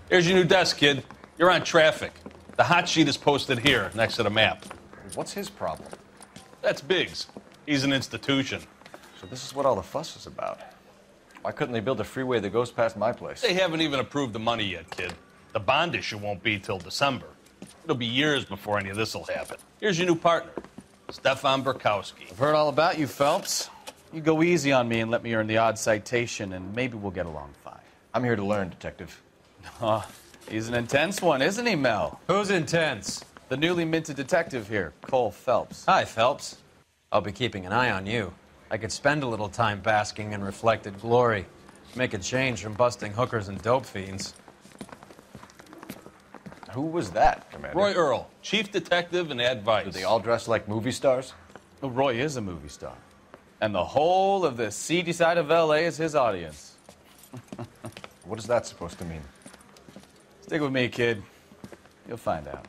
Here's your new desk, kid. You're on traffic. The hot sheet is posted here, next to the map. What's his problem? That's Biggs. He's an institution. So this is what all the fuss is about. Why couldn't they build a freeway that goes past my place? They haven't even approved the money yet, kid. The bond issue won't be till December. It'll be years before any of this will happen. Here's your new partner, Stefan Burkowski. I've heard all about you, Phelps. You go easy on me and let me earn the odd citation, and maybe we'll get along fine. I'm here to learn, Detective. Oh, he's an intense one, isn't he, Mel? Who's intense? The newly minted detective here, Cole Phelps. Hi, Phelps. I'll be keeping an eye on you. I could spend a little time basking in reflected glory. Make a change from busting hookers and dope fiends. Who was that, Commander? Roy Earl, chief detective and advice. Do they all dress like movie stars? Well, Roy is a movie star. And the whole of the seedy side of L.A. is his audience. What is that supposed to mean? Stick with me, kid. You'll find out.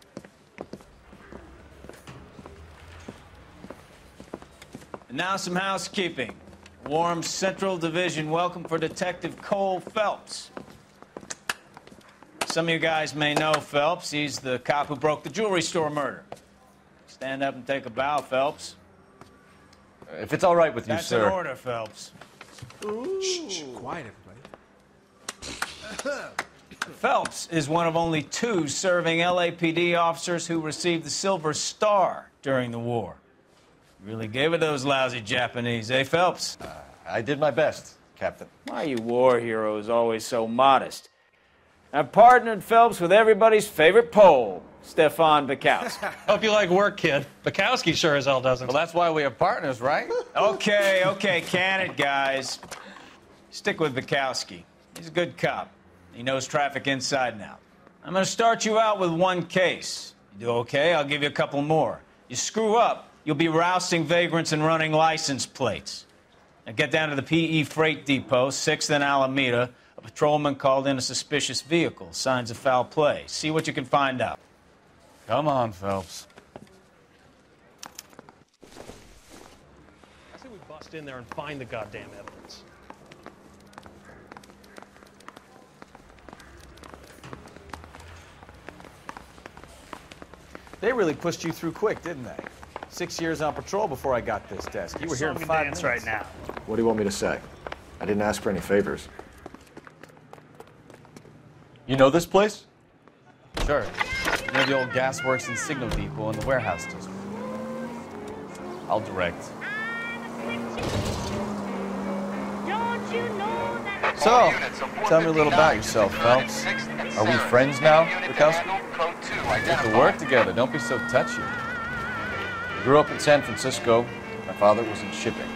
And now some housekeeping. Warm Central Division welcome for Detective Cole Phelps. Some of you guys may know Phelps. He's the cop who broke the jewelry store murder. Stand up and take a bow, Phelps. If it's all right with you, That's sir. an order, Phelps. Shh, quiet, everybody. Phelps is one of only 2 serving LAPD officers who received the Silver Star during the war. Really gave it those lousy Japanese, eh, Phelps? I did my best, Captain. Why are you war heroes always so modest? I've partnered Phelps with everybody's favorite Pole, Stefan Burkowski. Hope you like work, kid. Bukowski sure as hell doesn't. Well, that's why we have partners, right? Okay, can it, guys. Stick with Bukowski. He's a good cop. He knows traffic inside and out. I'm going to start you out with 1 case. You do okay, I'll give you a couple more. You screw up, you'll be rousting vagrants and running license plates. Now get down to the PE Freight Depot, 6th and Alameda. A patrolman called in a suspicious vehicle. Signs of foul play. See what you can find out. Come on, Phelps. I say we bust in there and find the goddamn evidence. They really pushed you through quick, didn't they? 6 years on patrol before I got this desk. You were here in 5 minutes. right now. What do you want me to say? I didn't ask for any favors. You know this place? Sure. Near the old gasworks and signal depot in the warehouse district. I'll direct. So, tell me a little about yourself, Phelps. Are we friends now, Burkowski? We have to work together. Don't be so touchy. I grew up in San Francisco. My father was in shipping.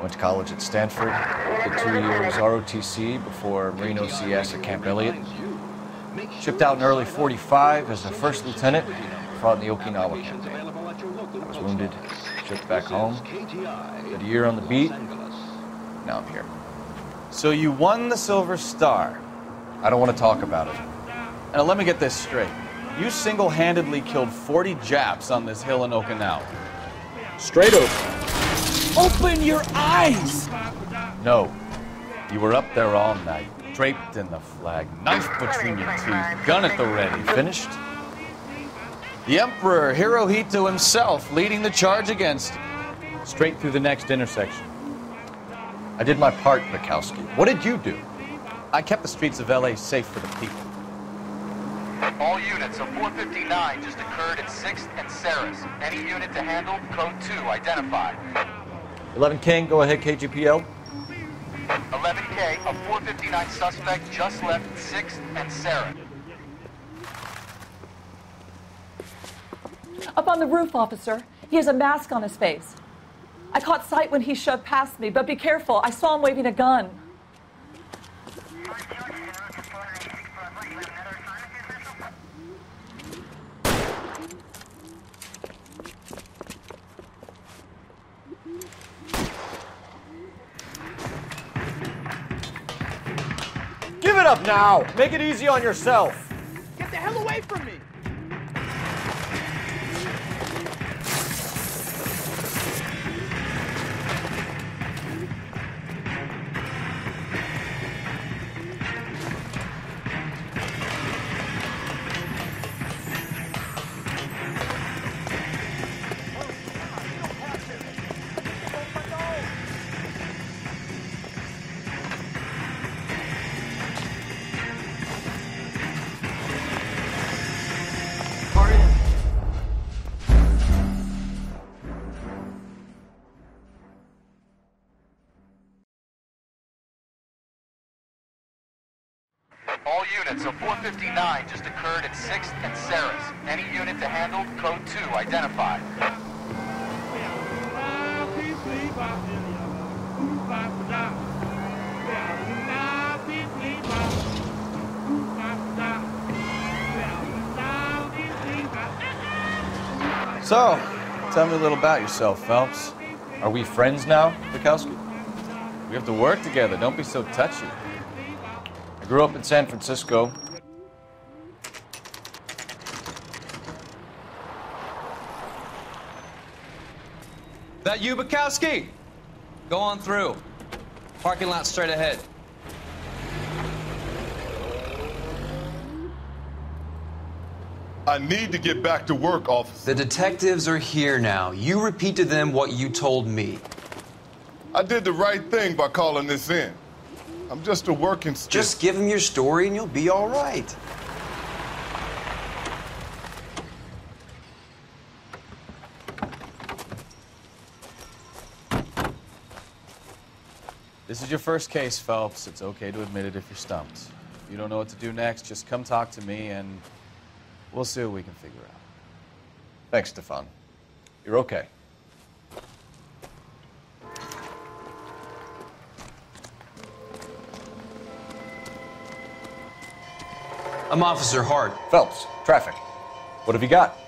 Went to college at Stanford. Did 2 years ROTC before Marine OCS at Camp Elliott. Shipped out in early '45 as a first lieutenant. Fought in the Okinawa campaign. I was wounded. Shipped back home. Did a year on the beat. Now I'm here. So you won the Silver Star. I don't want to talk about it. Now let me get this straight. You single-handedly killed 40 Japs on this hill in Okinawa. Straight over. Open your eyes! No. You were up there all night, draped in the flag, knife between your teeth, gun at the ready. Finished? The Emperor Hirohito himself leading the charge against you. Straight through the next intersection. I did my part, Burkowski. What did you do? I kept the streets of L.A. safe for the people. All units, a 459 just occurred at 6th and Saris. Any unit to handle, code 2, identified. 11 King, go ahead, KGPL. 11K, a 459 suspect just left 6th and Saris. Up on the roof, officer. He has a mask on his face. I caught sight when he shoved past me, but be careful. I saw him waving a gun. Give it up now! Make it easy on yourself! Get the hell away from me! All units, a 459 just occurred at 6th and Ceres. Any unit to handle, code 2 identified. So, tell me a little about yourself, Phelps. Are we friends now, Bukowski? We have to work together. Don't be so touchy. I grew up in San Francisco. That you, Bukowski? Go on through. Parking lot straight ahead. I need to get back to work, officer. The detectives are here now. You repeat to them what you told me. I did the right thing by calling this in. I'm just a working stiff. Just give them your story and you'll be all right. This is your first case, Phelps. It's okay to admit it if you're stumped. If you don't know what to do next, just come talk to me and we'll see what we can figure out. Thanks, Stefan. You're okay. I'm Officer Hart. Phelps, traffic. What have you got?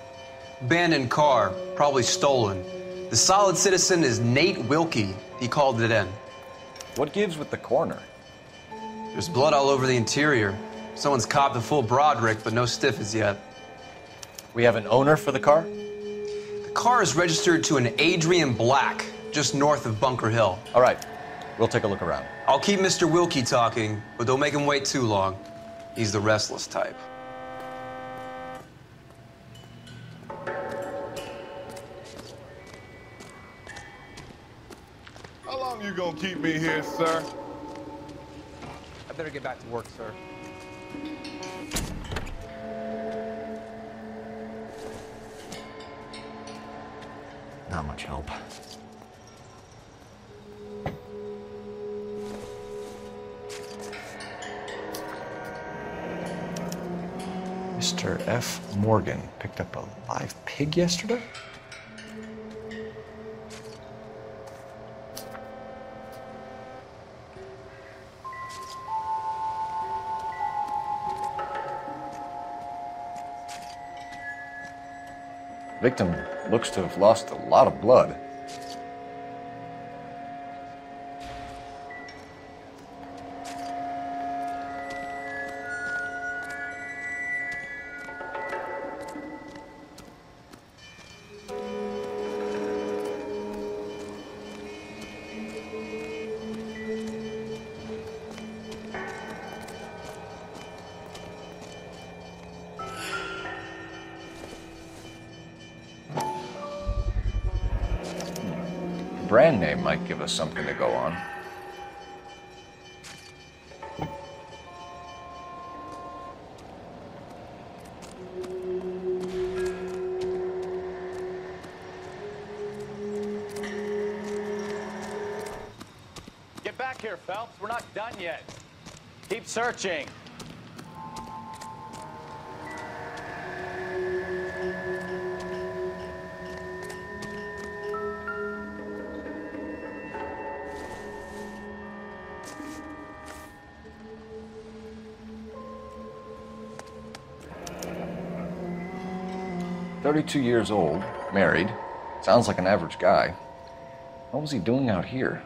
Abandoned car, probably stolen. The solid citizen is Nate Wilkie. He called it in. What gives with the coroner? There's blood all over the interior. Someone's copped a full Broderick, but no stiff as yet. We have an owner for the car? The car is registered to an Adrian Black, just north of Bunker Hill. All right, we'll take a look around. I'll keep Mr. Wilkie talking, but don't make him wait too long. He's the restless type. How long you gonna keep me here, sir? I better get back to work, sir. Not much help. Mr. F. Morgan picked up a live pig yesterday? Victim looks to have lost a lot of blood. Brand name might give us something to go on. Get back here, Phelps. We're not done yet. Keep searching. "32 years old, married. Sounds like an average guy. What was he doing out here?"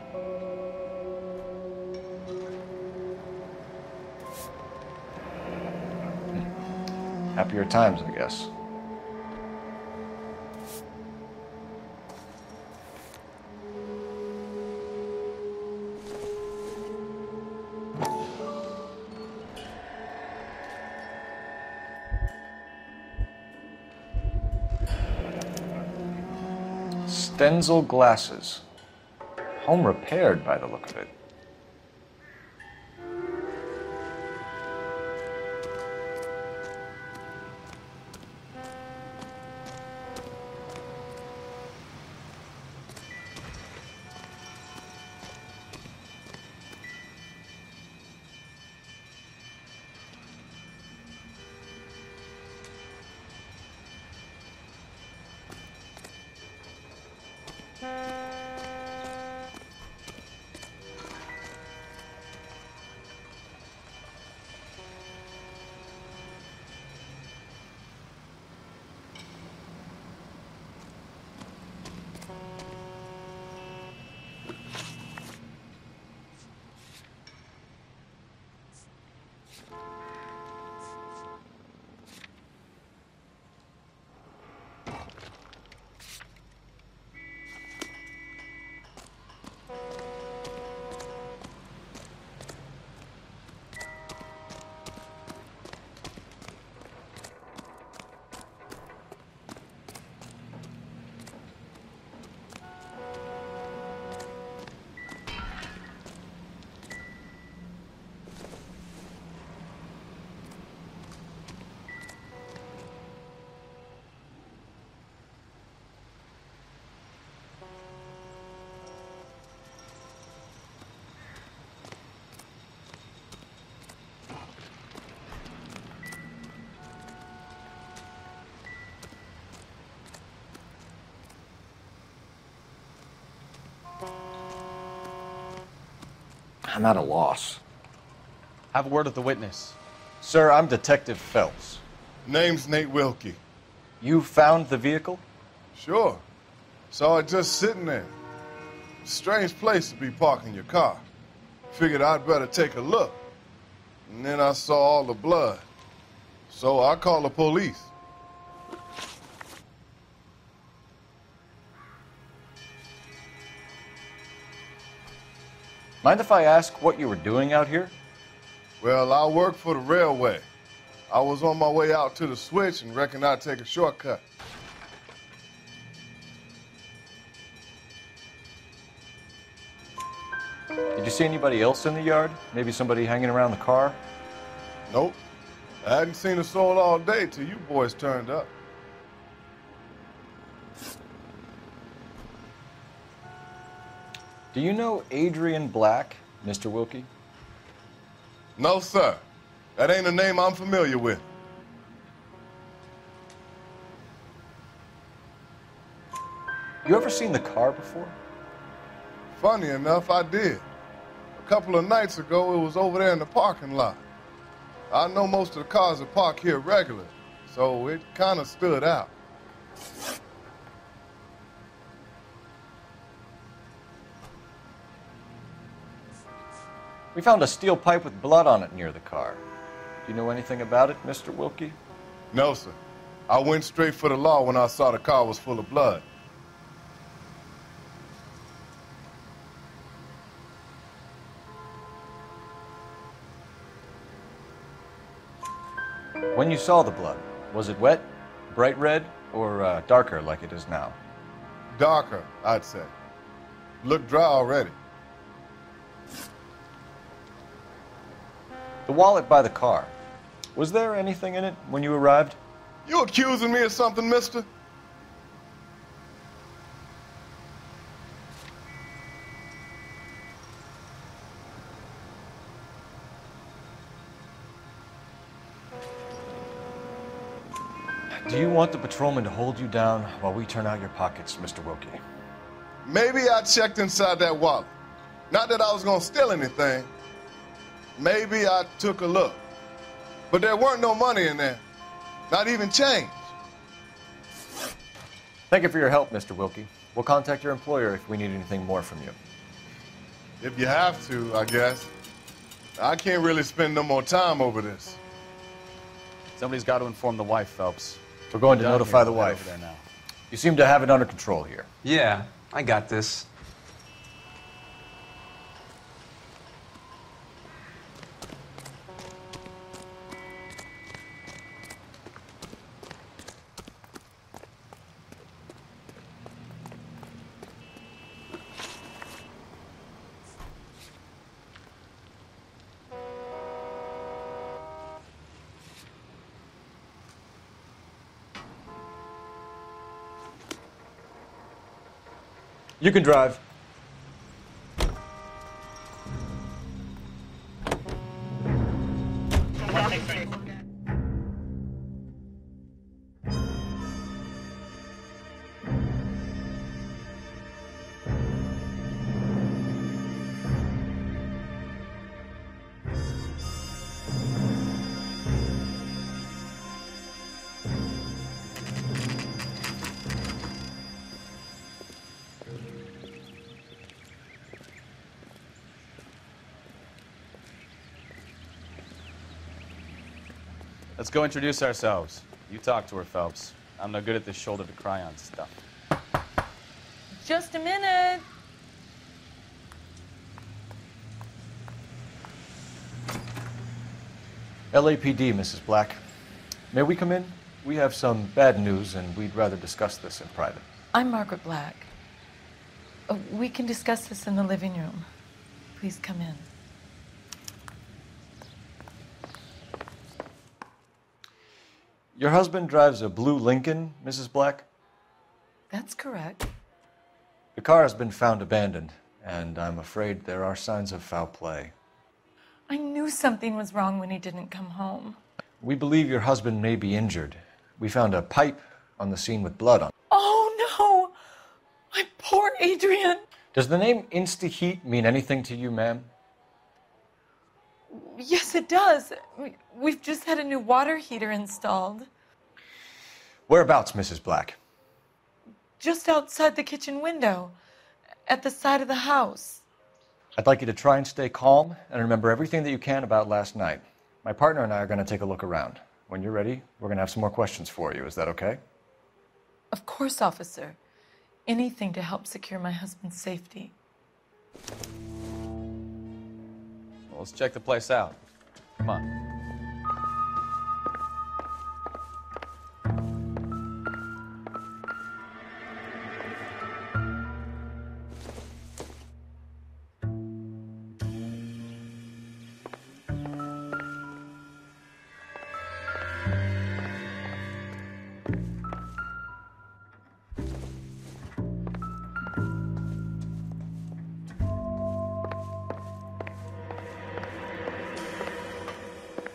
Happier times, I guess. Stenzel glasses. Home repaired by the look of it. I'm at a loss. Have a word with the witness. Sir, I'm Detective Phelps. Name's Nate Wilkie. You found the vehicle? Sure. Saw it just sitting there. Strange place to be parking your car. Figured I'd better take a look. And then I saw all the blood. So I called the police. Mind if I ask what you were doing out here? Well, I work for the railway. I was on my way out to the switch and reckoned I'd take a shortcut. Did you see anybody else in the yard? Maybe somebody hanging around the car? Nope. I hadn't seen a soul all day till you boys turned up. Do you know Adrian Black, Mr. Wilkie? No, sir. That ain't a name I'm familiar with. You ever seen the car before? Funny enough, I did. A couple of nights ago, it was over there in the parking lot. I know most of the cars are parked here regular, so it kind of stood out. We found a steel pipe with blood on it near the car. Do you know anything about it, Mr. Wilkie? No, sir. I went straight for the law when I saw the car was full of blood. When you saw the blood, was it wet, bright red, or darker like it is now? Darker, I'd say. Looked dry already. The wallet by the car, was there anything in it when you arrived? You accusing me of something, mister? Do you want the patrolman to hold you down while we turn out your pockets, Mr. Wilkie? Maybe I checked inside that wallet. Not that I was gonna steal anything. Maybe I took a look. But there weren't no money in there. Not even change. Thank you for your help, Mr. Wilkie. We'll contact your employer if we need anything more from you. If you have to, I guess. I can't really spend no more time over this. Somebody's got to inform the wife, Phelps. We're going to Done notify here. the We'll head wife. over there now. You seem to have it under control here. Yeah, I got this. You can drive. Let's go introduce ourselves. You talk to her, Phelps. I'm no good at this shoulder to cry on stuff. Just a minute. LAPD, Mrs. Black. May we come in? We have some bad news, and we'd rather discuss this in private. I'm Margaret Black. We can discuss this in the living room. Please come in. Your husband drives a blue Lincoln, Mrs. Black? That's correct. The car has been found abandoned, and I'm afraid there are signs of foul play. I knew something was wrong when he didn't come home. We believe your husband may be injured. We found a pipe on the scene with blood on it. Oh, no! My poor Adrian! Does the name Insta-Heat mean anything to you, ma'am? Yes, it does. We've just had a new water heater installed. Whereabouts, Mrs. Black? Just outside the kitchen window, at the side of the house. I'd like you to try and stay calm and remember everything that you can about last night. My partner and I are going to take a look around. When you're ready, we're going to have some more questions for you. Is that okay? Of course, officer. Anything to help secure my husband's safety. Well, let's check the place out. Come on.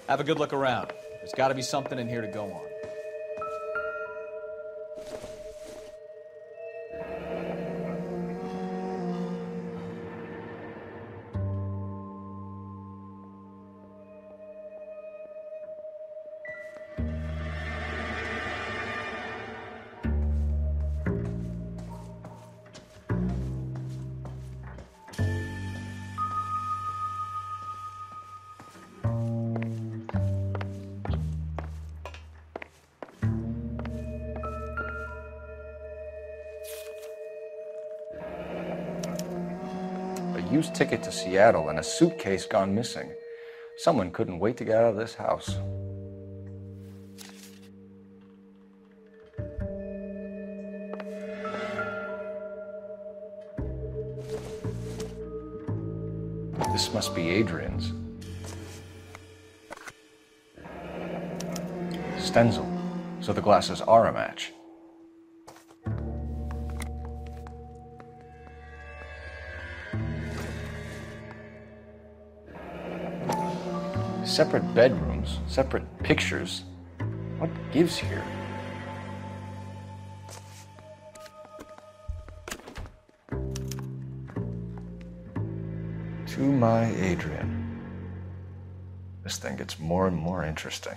Have a good look around. There's got to be something in here to go on. Used ticket to Seattle and a suitcase gone missing. Someone couldn't wait to get out of this house. This must be Adrian's. Stenzel. So the glasses are a match. Separate bedrooms, separate pictures. What gives here? To my Adrian. This thing gets more and more interesting.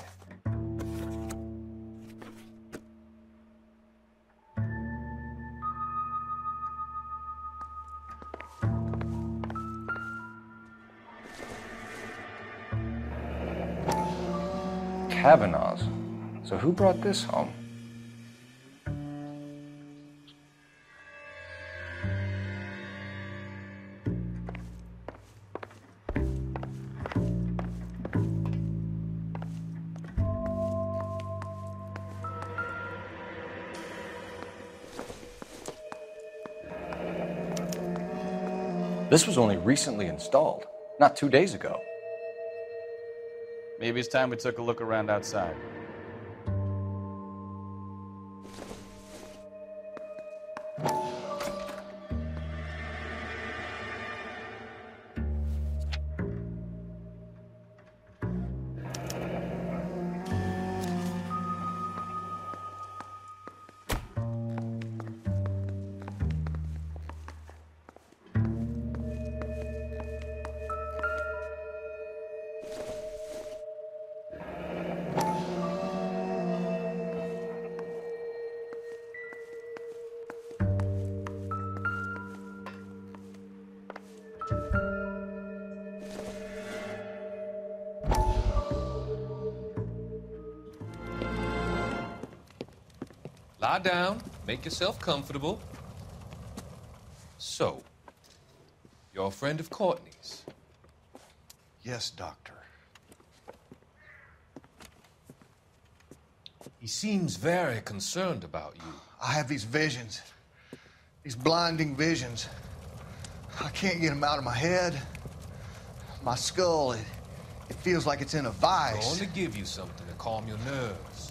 Kavanaugh's. So who brought this home? This was only recently installed, not 2 days ago. Maybe it's time we took a look around outside. Lie down, make yourself comfortable. So, you're a friend of Courtney's? Yes, Doctor. He seems very concerned about you. I have these visions, these blinding visions. I can't get them out of my head. My skull, it feels like it's in a vice. I'm going to give you something to calm your nerves.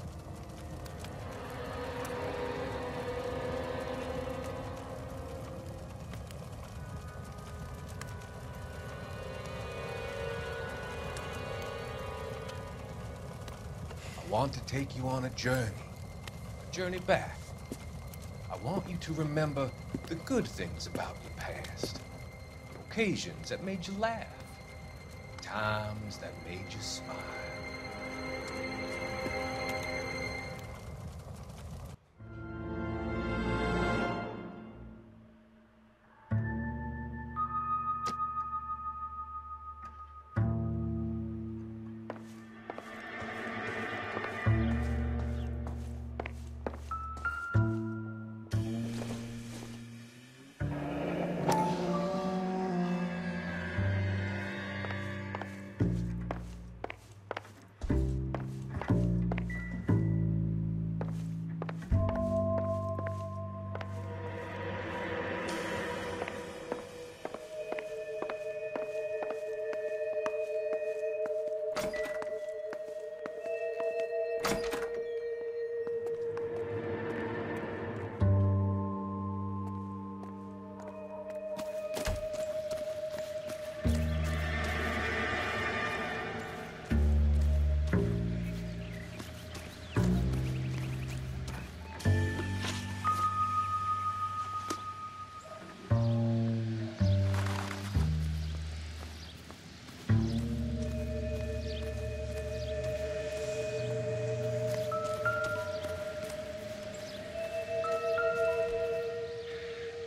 I want to take you on a journey back. I want you to remember the good things about your past, the occasions that made you laugh, times that made you smile.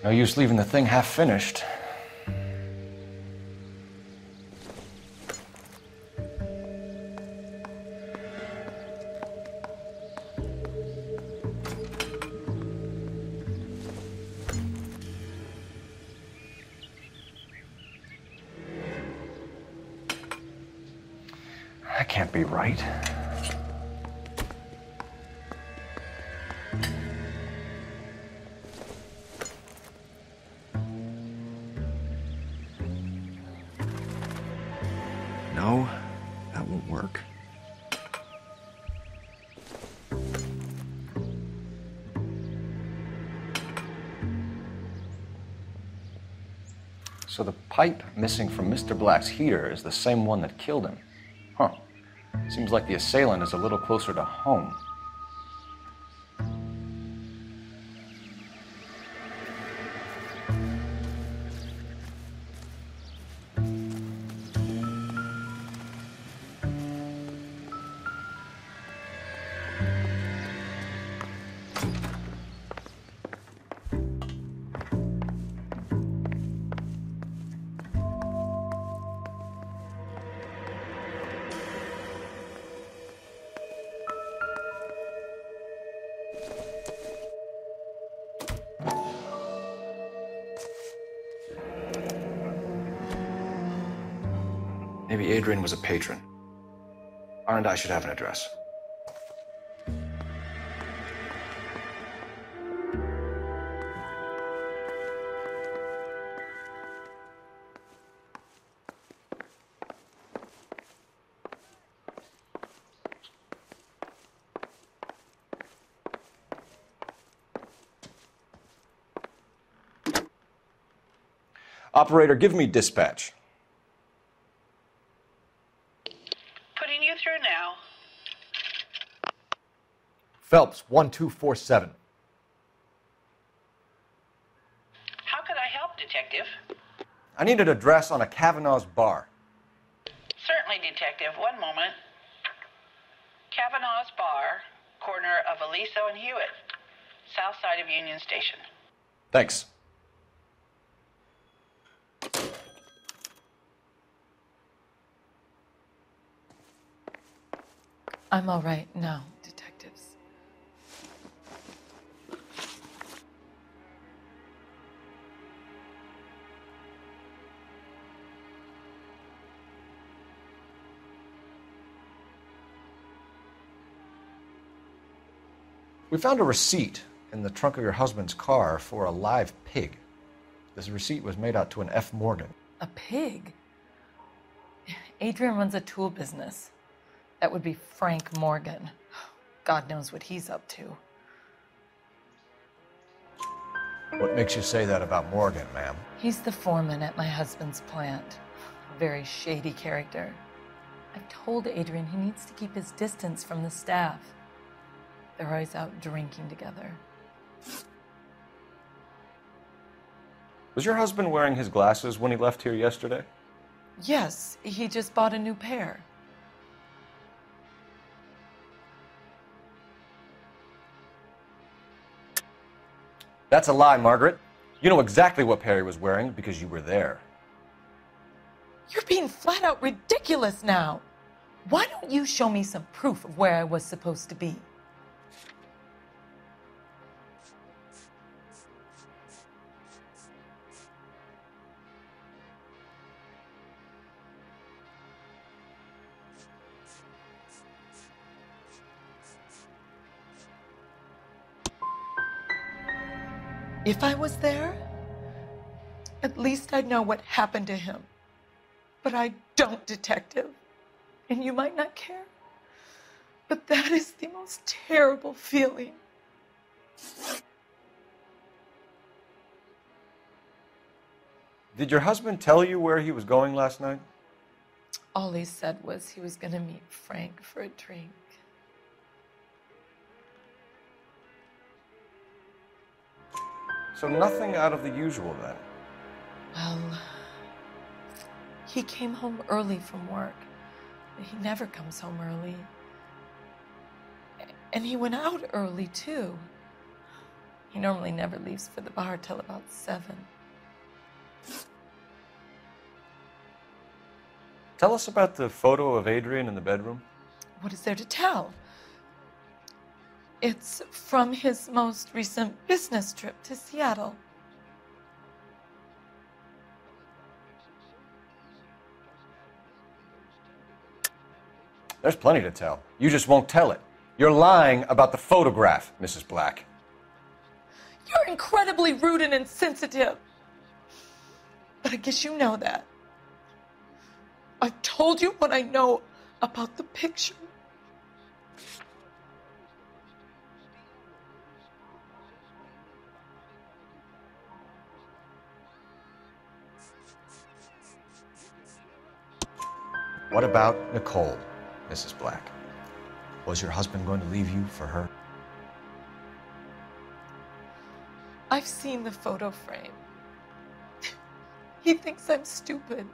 No use leaving the thing half finished. That can't be right. No, that won't work. So the pipe missing from Mr. Black's heater is the same one that killed him. Huh. Seems like the assailant is a little closer to home. Maybe Adrian was a patron. R&I should have an address. Operator, give me dispatch. Putting you through now. Phelps, 1247. How could I help, Detective? I need an address on a Kavanaugh's bar. Certainly, Detective. One moment. Kavanaugh's Bar, corner of Aliso and Hewitt, south side of Union Station. Thanks. I'm all right now, detectives. We found a receipt in the trunk of your husband's car for a live pig. This receipt was made out to an F. Morgan. A pig? Adrian runs a tool business. That would be Frank Morgan. God knows what he's up to. What makes you say that about Morgan, ma'am? He's the foreman at my husband's plant. A very shady character. I've told Adrian he needs to keep his distance from the staff. They're always out drinking together. Was your husband wearing his glasses when he left here yesterday? Yes, he just bought a new pair. That's a lie, Margaret. You know exactly what Perry was wearing because you were there. You're being flat out ridiculous now. Why don't you show me some proof of where I was supposed to be? If I was there, at least I'd know what happened to him. But I don't, Detective. And you might not care, but that is the most terrible feeling. Did your husband tell you where he was going last night? All he said was he was going to meet Frank for a drink. So nothing out of the usual then? Well, he came home early from work. He never comes home early. And he went out early, too. He normally never leaves for the bar till about 7. Tell us about the photo of Adrian in the bedroom. What is there to tell? It's from his most recent business trip to Seattle. There's plenty to tell. You just won't tell it. You're lying about the photograph, Mrs. Black. You're incredibly rude and insensitive. But I guess you know that. I've told you what I know about the picture. What about Nicole, Mrs. Black? Was your husband going to leave you for her? I've seen the photo frame. He thinks I'm stupid.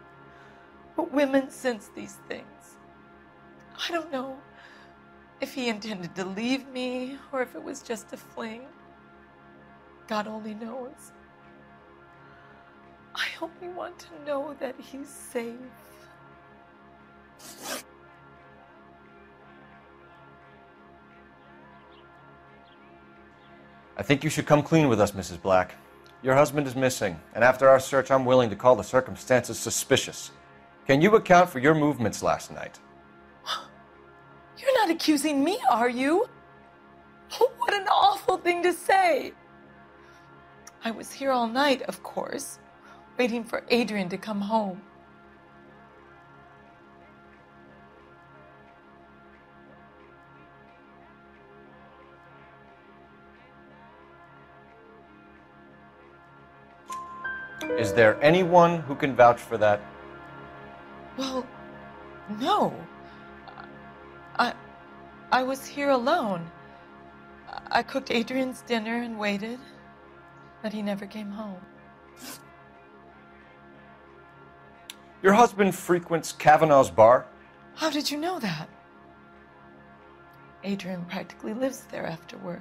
But women sense these things. I don't know if he intended to leave me or if it was just a fling. God only knows. I only want to know that he's safe. I think you should come clean with us, Mrs. Black. Your husband is missing, and after our search, I'm willing to call the circumstances suspicious. Can you account for your movements last night? You're not accusing me, are you? What an awful thing to say. I was here all night, of course, waiting for Adrian to come home. Is there anyone who can vouch for that? Well, no. I was here alone. I cooked Adrian's dinner and waited, but he never came home. Your husband frequents Kavanaugh's bar? How did you know that? Adrian practically lives there after work.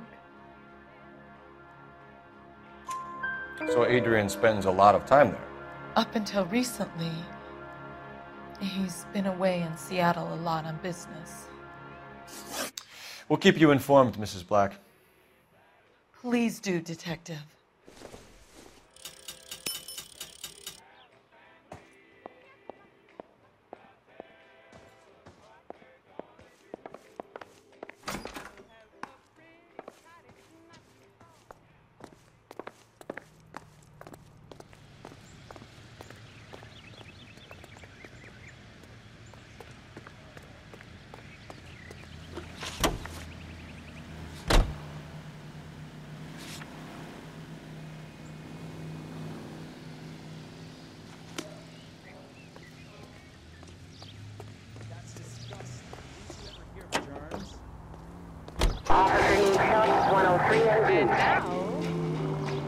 So Adrian spends a lot of time there? Up until recently, he's been away in Seattle a lot on business. We'll keep you informed, Mrs. Black. Please do, Detective.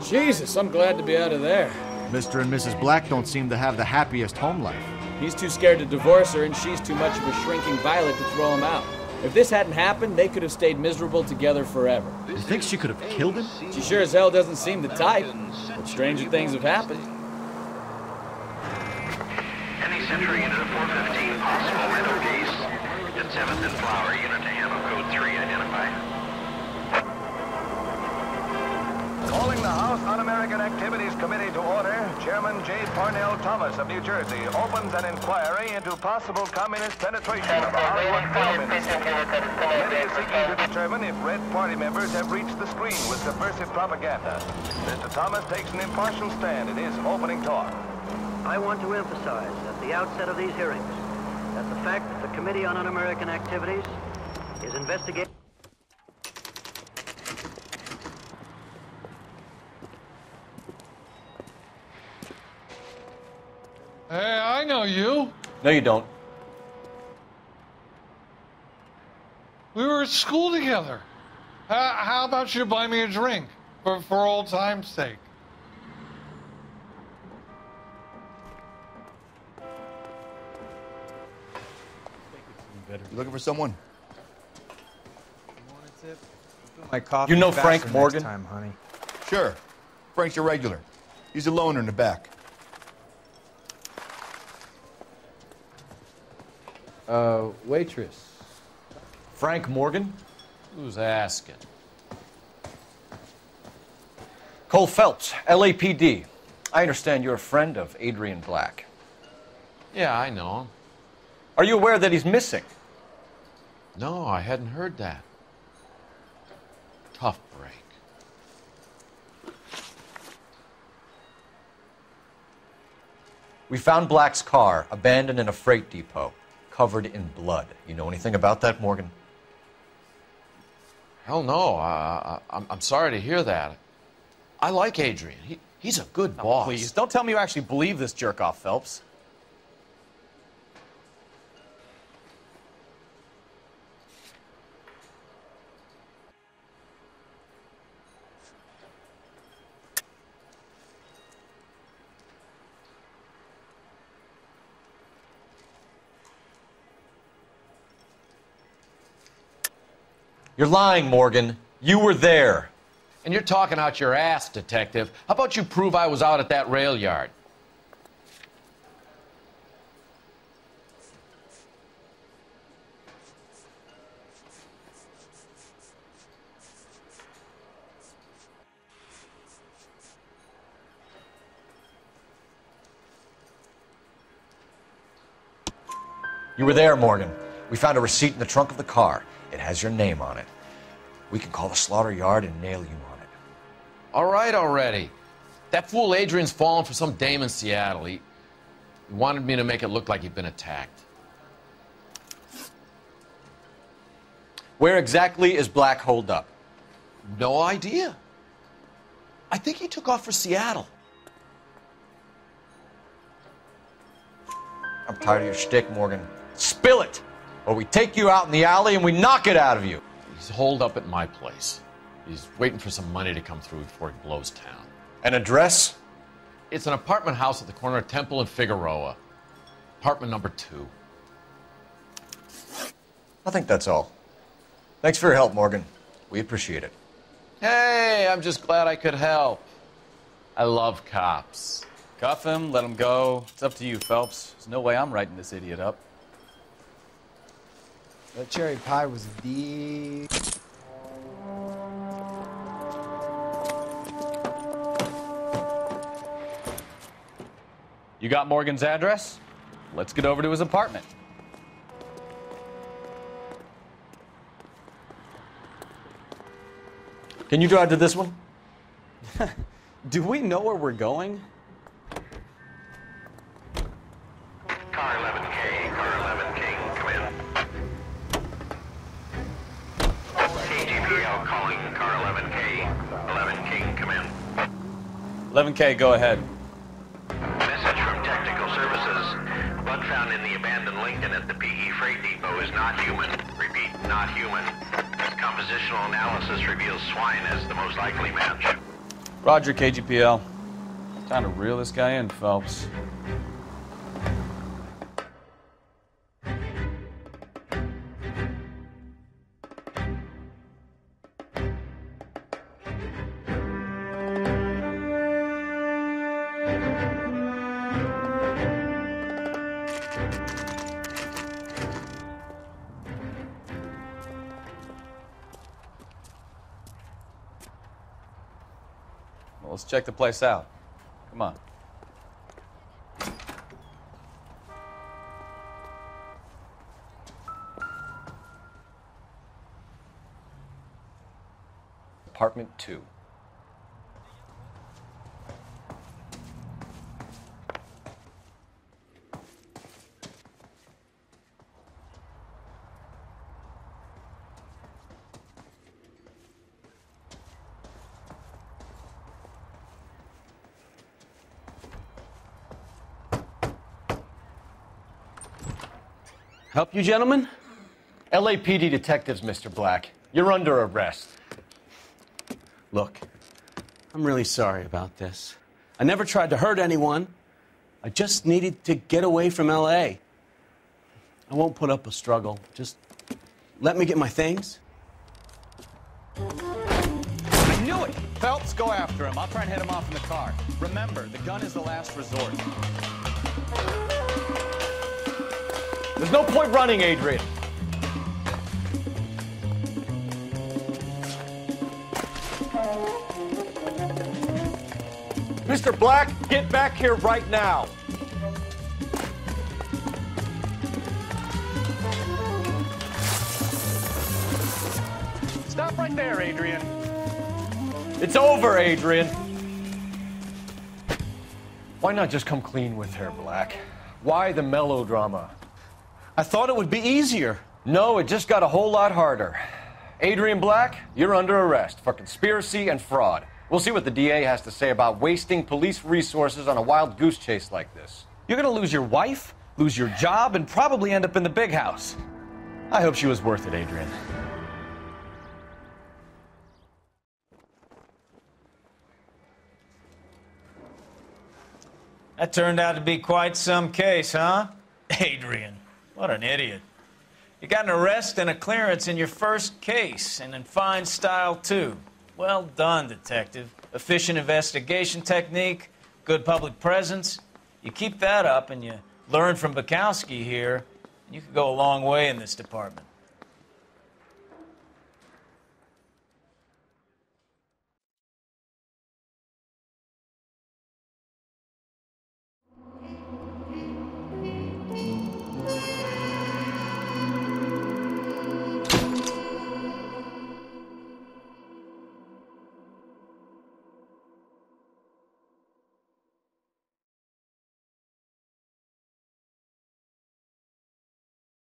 Jesus, I'm glad to be out of there. Mr. and Mrs. Black don't seem to have the happiest home life. He's too scared to divorce her, and she's too much of a shrinking violet to throw him out. If this hadn't happened, they could have stayed miserable together forever. You think she could have killed him? She sure as hell doesn't seem the type, but stranger things have happened. Any Central unit of 415 possible rental case. At 7th and Flower, unit to handle code 3, identify. Calling the House Un-American Activities Committee to order, Chairman J. Parnell Thomas of New Jersey opens an inquiry into possible communist penetration of the Hollywood film industry. The committee is seeking to determine if Red Party members have reached the screen with subversive propaganda. Mr. Thomas takes an impartial stand in his opening talk. I want to emphasize at the outset of these hearings that the fact that the Committee on Un-American Activities is investigating... Hey, I know you. No, you don't. We were at school together. How about you buy me a drink for old time's sake? You looking for someone? My coffee You know faster Frank next Morgan? time, honey. Sure. Frank's your regular. He's a loner in the back. Waitress. Frank Morgan? Who's asking? Cole Phelps, LAPD. I understand you're a friend of Adrian Black. Yeah, I know him. Are you aware that he's missing? No, I hadn't heard that. Tough break. We found Black's car abandoned in a freight depot, covered in blood. You know anything about that, Morgan? Hell no. I'm sorry to hear that. I like Adrian. He's a good boss. Please, don't tell me you actually believe this jerk-off, Phelps. You're lying, Morgan. You were there. And you're talking out your ass, detective. How about you prove I was out at that rail yard? You were there, Morgan. We found a receipt in the trunk of the car. It has your name on it. We can call the slaughter yard and nail you on it. All right already. That fool Adrian's fallen for some dame in Seattle. He wanted me to make it look like he'd been attacked. Where exactly is Black holed up? No idea. I think he took off for Seattle. I'm tired of your shtick, Morgan. Spill it, or we take you out in the alley and we knock it out of you. He's holed up at my place. He's waiting for some money to come through before he blows town. An address? It's an apartment house at the corner of Temple and Figueroa. Apartment number 2. I think that's all. Thanks for your help, Morgan. We appreciate it. Hey, I'm just glad I could help. I love cops. Cuff him, let him go. It's up to you, Phelps. There's no way I'm writing this idiot up. That cherry pie was the... You got Morgan's address? Let's get over to his apartment. Can you drive to this one? Do we know where we're going? Car 11K, car 11K, come in. KGPL calling car 11K. 11K, come in. 11K, go ahead. Message from Technical Services. Blood found in the abandoned Lincoln at the PE Freight Depot is not human. Repeat, not human. Compositional analysis reveals swine as the most likely match. Roger, KGPL. Time to reel this guy in, Phelps. Well, let's check the place out. Come on. Apartment 2. Help you, gentlemen? LAPD detectives, Mr. Black. You're under arrest. Look, I'm really sorry about this. I never tried to hurt anyone. I just needed to get away from L.A. I won't put up a struggle. Just let me get my things. I knew it! Phelps, go after him. I'll try and head him off in the car. Remember, the gun is the last resort. There's no point running, Adrian. Mr. Black, get back here right now. Stop right there, Adrian. It's over, Adrian. Why not just come clean with her, Black? Why the melodrama? I thought it would be easier. No, it just got a whole lot harder. Adrian Black, you're under arrest for conspiracy and fraud. We'll see what the DA has to say about wasting police resources on a wild goose chase like this. You're gonna lose your wife, lose your job, and probably end up in the big house. I hope she was worth it, Adrian. That turned out to be quite some case, huh? Adrian, what an idiot. You got an arrest and a clearance in your first case, and in fine style, too. Well done, detective. Efficient investigation technique, good public presence. You keep that up and you learn from Bukowski here, and you could go a long way in this department.